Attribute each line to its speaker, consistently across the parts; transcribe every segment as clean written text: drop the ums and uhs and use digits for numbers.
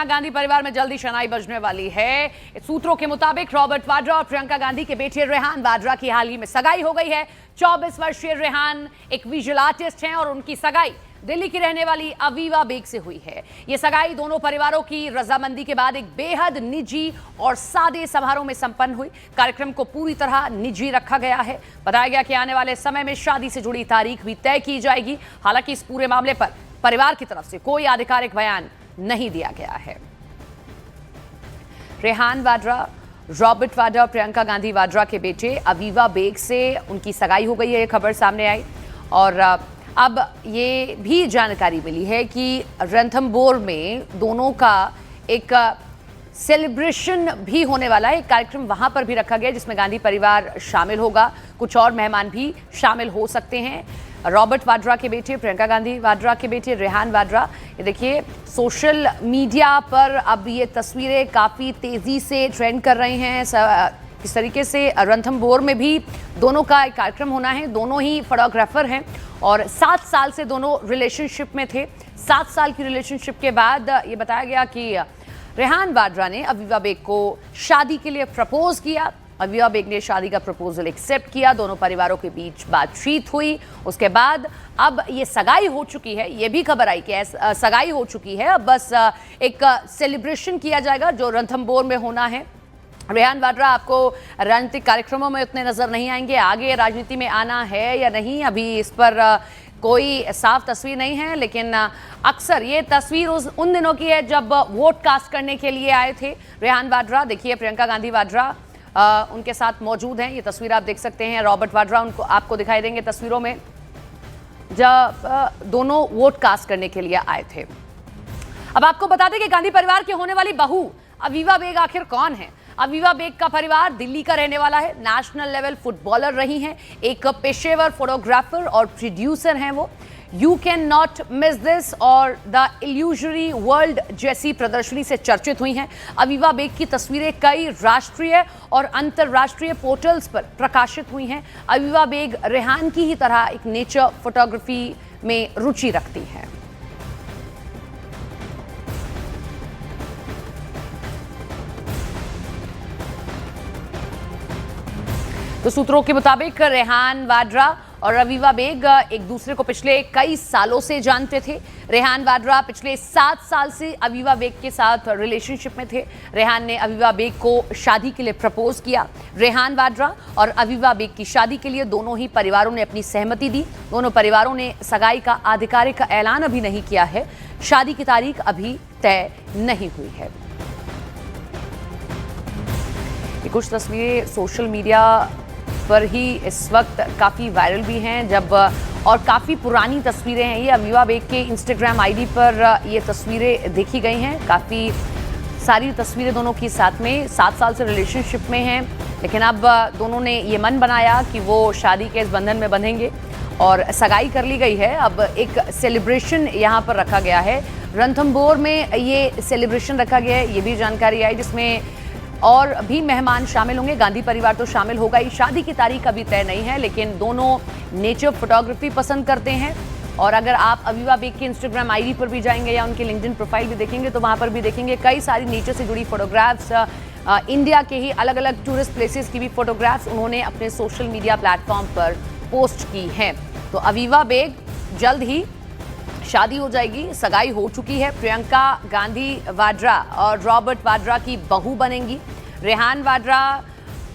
Speaker 1: गांधी परिवार में जल्दी शनाई बजने वाली है। सूत्रों के मुताबिक रॉबर्ट वाड्रा और प्रियंका गांधी के बेटे रेहान वाड्रा की हाल ही में सगाई हो गई है। 24 वर्षीय रेहान एक विजुअल आर्टिस्ट हैं और उनकी सगाई दिल्ली की रहने वाली अवीवा बेग से हुई है। ये सगाई दोनों परिवारों की रजामंदी के बाद एक बेहद निजी और सादे समारोह में संपन्न हुई। कार्यक्रम को पूरी तरह निजी रखा गया है। बताया गया कि आने वाले समय में शादी से जुड़ी तारीख भी तय की जाएगी। हालांकि इस पूरे मामले पर परिवार की तरफ से कोई आधिकारिक बयान नहीं दिया गया है। रेहान वाड्रा, रॉबर्ट वाड्रा और प्रियंका गांधी वाड्रा के बेटे अवीवा बेग से उनकी सगाई हो गई है, ये खबर सामने आई। और अब ये भी जानकारी मिली है कि रणथंभौर में दोनों का एक सेलिब्रेशन भी होने वाला है। एक कार्यक्रम वहां पर भी रखा गया जिसमें गांधी परिवार शामिल होगा। कुछ और मेहमान भी शामिल हो सकते हैं। रॉबर्ट वाड्रा के बेटे, प्रियंका गांधी वाड्रा के बेटे रेहान वाड्रा, ये देखिए सोशल मीडिया पर अब ये तस्वीरें काफ़ी तेज़ी से ट्रेंड कर रही हैं। किस तरीके से रणथंभौर में भी दोनों का एक कार्यक्रम होना है। दोनों ही फोटोग्राफर हैं और 7 साल से दोनों रिलेशनशिप में थे। 7 साल की रिलेशनशिप के बाद ये बताया गया कि रेहान वाड्रा ने अवीवा बेग को शादी के लिए प्रपोज किया। अवीवा बेग ने शादी का प्रपोजल एक्सेप्ट किया। दोनों परिवारों के बीच बातचीत हुई। उसके बाद अब ये सगाई हो चुकी है। ये भी खबर आई कि सगाई हो चुकी है। अब बस एक सेलिब्रेशन किया जाएगा जो रणथंभौर में होना है। रेहान वाड्रा आपको राजनीतिक कार्यक्रमों में उतने नजर नहीं आएंगे। आगे राजनीति में आना है या नहीं, अभी इस पर कोई साफ तस्वीर नहीं है। लेकिन अक्सर ये तस्वीर उन दिनों की है जब वोट कास्ट करने के लिए आए थे रेहान वाड्रा। देखिए प्रियंका गांधी वाड्रा उनके साथ मौजूद हैं। ये तस्वीर आप देख सकते हैं। रॉबर्ट वाड्रा उनको आपको दिखाई देंगे तस्वीरों में जब दोनों वोट कास्ट करने के लिए आए थे। अब आपको बता दें कि गांधी परिवार की होने वाली बहू अवीवा बेग आखिर कौन है। अवीवा बेग का परिवार दिल्ली का रहने वाला है। नेशनल लेवल फुटबॉलर रही हैं। एक पेशेवर फोटोग्राफर और प्रोड्यूसर हैं वो। You can not miss this और द इल्यूजरी वर्ल्ड जैसी प्रदर्शनी से चर्चित हुई हैं। अवीवा बेग की तस्वीरें कई राष्ट्रीय और अंतर्राष्ट्रीय पोर्टल्स पर प्रकाशित हुई हैं। अवीवा बेग रेहान की ही तरह एक नेचर फोटोग्राफी में रुचि रखती हैं। तो सूत्रों के मुताबिक रेहान वाड्रा और अवीवा बेग एक दूसरे को पिछले कई सालों से जानते थे। रेहान वाड्रा पिछले 7 साल से अवीवा बेग के साथ रिलेशनशिप में थे। रेहान ने अवीवा बेग को शादी के लिए प्रपोज किया। रेहान वाड्रा और अवीवा बेग की शादी के लिए दोनों ही परिवारों ने अपनी सहमति दी। दोनों परिवारों ने सगाई का आधिकारिक ऐलान अभी नहीं किया है। शादी की तारीख अभी तय नहीं हुई है। ये कुछ तस्वीरें सोशल मीडिया पर ही इस वक्त काफ़ी वायरल भी हैं जब और काफ़ी पुरानी तस्वीरें हैं। ये अवीवा बेग के इंस्टाग्राम आईडी पर ये तस्वीरें देखी गई हैं। काफ़ी सारी तस्वीरें दोनों की साथ में 7 साल से रिलेशनशिप में हैं। लेकिन अब दोनों ने ये मन बनाया कि वो शादी के इस बंधन में बंधेंगे और सगाई कर ली गई है। अब एक सेलिब्रेशन यहाँ पर रखा गया है। रणथंभौर में ये सेलिब्रेशन रखा गया है, ये भी जानकारी आई, जिसमें और भी मेहमान शामिल होंगे। गांधी परिवार तो शामिल होगा ही। शादी की तारीख अभी तय नहीं है, लेकिन दोनों नेचर फोटोग्राफी पसंद करते हैं। और अगर आप अवीवा बेग की इंस्टाग्राम आईडी पर भी जाएंगे या उनकी लिंक्डइन प्रोफाइल भी देखेंगे तो वहां पर भी देखेंगे कई सारी नेचर से जुड़ी फोटोग्राफ्स। इंडिया के ही अलग अलग टूरिस्ट प्लेसेस की भी फोटोग्राफ्स उन्होंने अपने सोशल मीडिया प्लेटफॉर्म पर पोस्ट की हैं। तो अवीवा बेग जल्द ही शादी हो जाएगी। सगाई हो चुकी है। प्रियंका गांधी वाड्रा और रॉबर्ट वाड्रा की बहू बनेंगी। रेहान वाड्रा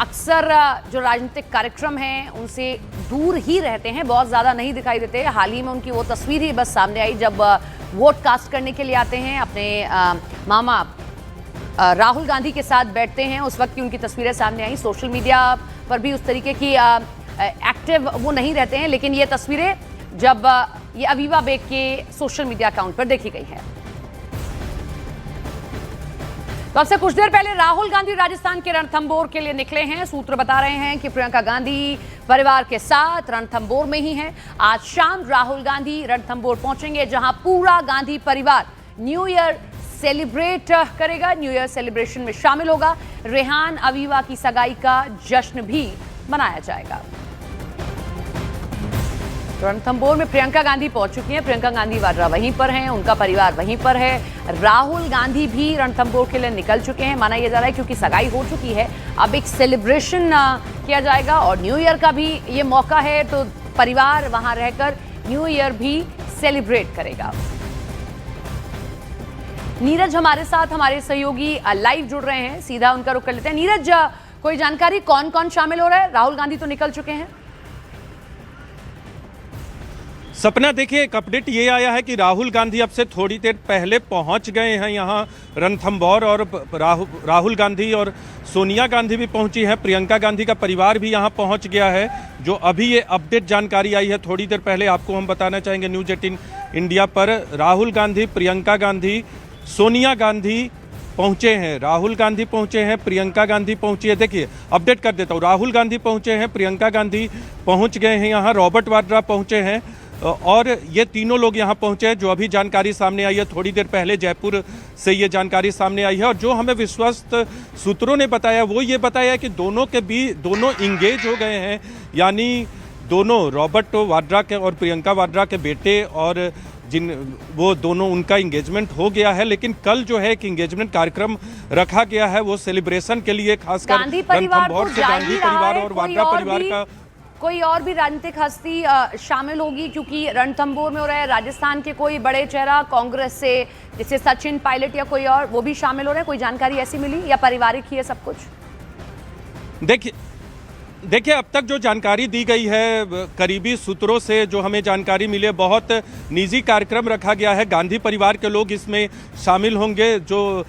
Speaker 1: अक्सर जो राजनीतिक कार्यक्रम हैं उनसे दूर ही रहते हैं, बहुत ज़्यादा नहीं दिखाई देते। हाल ही में उनकी वो तस्वीर ही बस सामने आई जब वोट कास्ट करने के लिए आते हैं। अपने मामा राहुल गांधी के साथ बैठते हैं, उस वक्त की उनकी तस्वीरें सामने आई। सोशल मीडिया पर भी उस तरीके की एक्टिव वो नहीं रहते हैं। लेकिन ये तस्वीरें जब ये अवीवा बेग के सोशल मीडिया अकाउंट पर देखी गई है। तो अब से कुछ देर पहले राहुल गांधी राजस्थान के रणथंभौर के लिए निकले हैं। सूत्र बता रहे हैं कि प्रियंका गांधी परिवार के साथ रणथंभौर में ही हैं। आज शाम राहुल गांधी रणथंभौर पहुंचेंगे, जहां पूरा गांधी परिवार न्यू ईयर सेलिब्रेट करेगा, न्यू ईयर सेलिब्रेशन में शामिल होगा। रेहान अवीवा की सगाई का जश्न भी मनाया जाएगा। रणथंभौर में प्रियंका गांधी पहुंच चुकी हैं। प्रियंका गांधी वाड्रा वहीं पर हैं, उनका परिवार वहीं पर है। राहुल गांधी भी रणथंभौर के लिए निकल चुके हैं। माना यह जा रहा है क्योंकि सगाई हो चुकी है, अब एक सेलिब्रेशन किया जाएगा और न्यू ईयर का भी ये मौका है, तो परिवार वहां रहकर न्यू ईयर भी सेलिब्रेट करेगा। नीरज हमारे साथ, हमारे सहयोगी लाइव जुड़ रहे हैं, सीधा उनका रुख कर लेते हैं। नीरज, कोई जानकारी कौन कौन शामिल हो रहा है? राहुल गांधी तो निकल चुके हैं।
Speaker 2: सपना, देखिए एक अपडेट ये आया है कि राहुल गांधी अब से थोड़ी देर पहले पहुंच गए हैं यहाँ रणथंभौर, और राहुल गांधी और सोनिया गांधी भी पहुंची हैं। प्रियंका गांधी का परिवार भी यहाँ पहुंच गया है। जो अभी ये अपडेट जानकारी आई है थोड़ी देर पहले, आपको हम बताना चाहेंगे न्यूज़ 18 इंडिया पर। राहुल गांधी, प्रियंका गांधी, सोनिया गांधी पहुंचे हैं। राहुल गांधी पहुंचे हैं, प्रियंका गांधी पहुंची है। देखिए अपडेट कर देता हूँ, राहुल गांधी पहुंचे हैं, प्रियंका गांधी पहुंच गए हैं यहाँ, रॉबर्ट वाड्रा पहुंचे हैं और ये तीनों लोग यहाँ पहुंचे हैं। जो अभी जानकारी सामने आई है थोड़ी देर पहले जयपुर से ये जानकारी सामने आई है, और जो हमें विश्वस्त सूत्रों ने बताया वो ये बताया कि दोनों इंगेज हो गए हैं, यानी दोनों रॉबर्ट वाड्रा के और प्रियंका वाड्रा के बेटे, और वो दोनों उनका इंगेजमेंट हो गया है। लेकिन कल जो है एक इंगेजमेंट कार्यक्रम रखा गया है, वो सेलिब्रेशन के लिए, खासकर रणथंभौर से गांधी परिवार और वाड्रा परिवार का।
Speaker 1: कोई और भी राजनीतिक हस्ती शामिल होगी? क्योंकि रणथंभौर में हो रहा है, राजस्थान के कोई बड़े चेहरा कांग्रेस से, जैसे सचिन पायलट या कोई और, वो भी शामिल हो रहे हैं? कोई जानकारी ऐसी मिली या पारिवारिक ही है सब कुछ?
Speaker 2: देखिए अब तक जो जानकारी दी गई है करीबी सूत्रों से, जो हमें जानकारी मिली है, बहुत निजी कार्यक्रम रखा गया है। गांधी परिवार के लोग इसमें शामिल होंगे। जो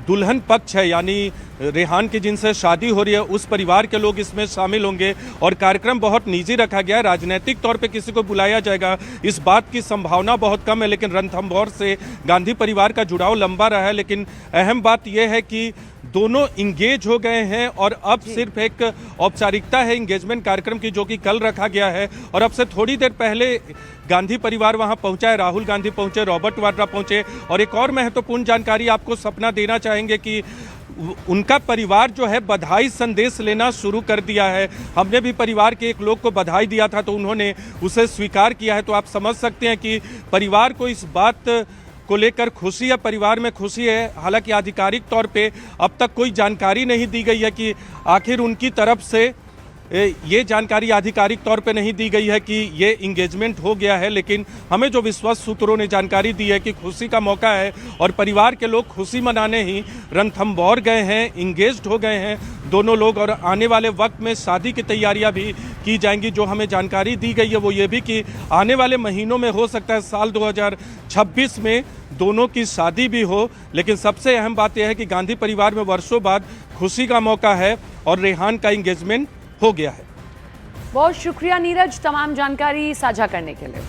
Speaker 2: दुल्हन पक्ष है, यानी रेहान की जिनसे शादी हो रही है, उस परिवार के लोग इसमें शामिल होंगे, और कार्यक्रम बहुत निजी रखा गया है। राजनीतिक तौर पे किसी को बुलाया जाएगा इस बात की संभावना बहुत कम है, लेकिन रणथंभौर से गांधी परिवार का जुड़ाव लंबा रहा है। लेकिन अहम बात यह है कि दोनों इंगेज हो गए हैं, और अब सिर्फ एक औपचारिकता है इंगेजमेंट कार्यक्रम की, जो कि कल रखा गया है। और अब से थोड़ी देर पहले गांधी परिवार वहां पहुंचा है, राहुल गांधी पहुंचे, रॉबर्ट वाड्रा पहुंचे। और एक और महत्वपूर्ण जानकारी आपको सपना देना चाहेंगे कि उनका परिवार जो है बधाई संदेश लेना शुरू कर दिया है। हमने भी परिवार के एक लोग को बधाई दिया था, तो उन्होंने उसे स्वीकार किया है। तो आप समझ सकते हैं कि परिवार को इस बात को लेकर खुशी है, परिवार में खुशी है। हालांकि आधिकारिक तौर पे अब तक कोई जानकारी नहीं दी गई है कि आखिर उनकी तरफ से ये जानकारी आधिकारिक तौर पे नहीं दी गई है कि ये इंगेजमेंट हो गया है। लेकिन हमें जो विश्वस्त सूत्रों ने जानकारी दी है कि खुशी का मौका है, और परिवार के लोग खुशी मनाने ही रणथंभौर गए हैं, इंगेज्ड हो गए हैं दोनों लोग, और आने वाले वक्त में शादी की तैयारियां भी की जाएंगी। जो हमें जानकारी दी गई है वो ये भी कि आने वाले महीनों में हो सकता है साल 2026 में दोनों की शादी भी हो। लेकिन सबसे अहम बात यह है कि गांधी परिवार में वर्षों बाद खुशी का मौका है, और रेहान का इंगेजमेंट हो गया है।
Speaker 1: बहुत शुक्रिया नीरज, तमाम जानकारी साझा करने के लिए।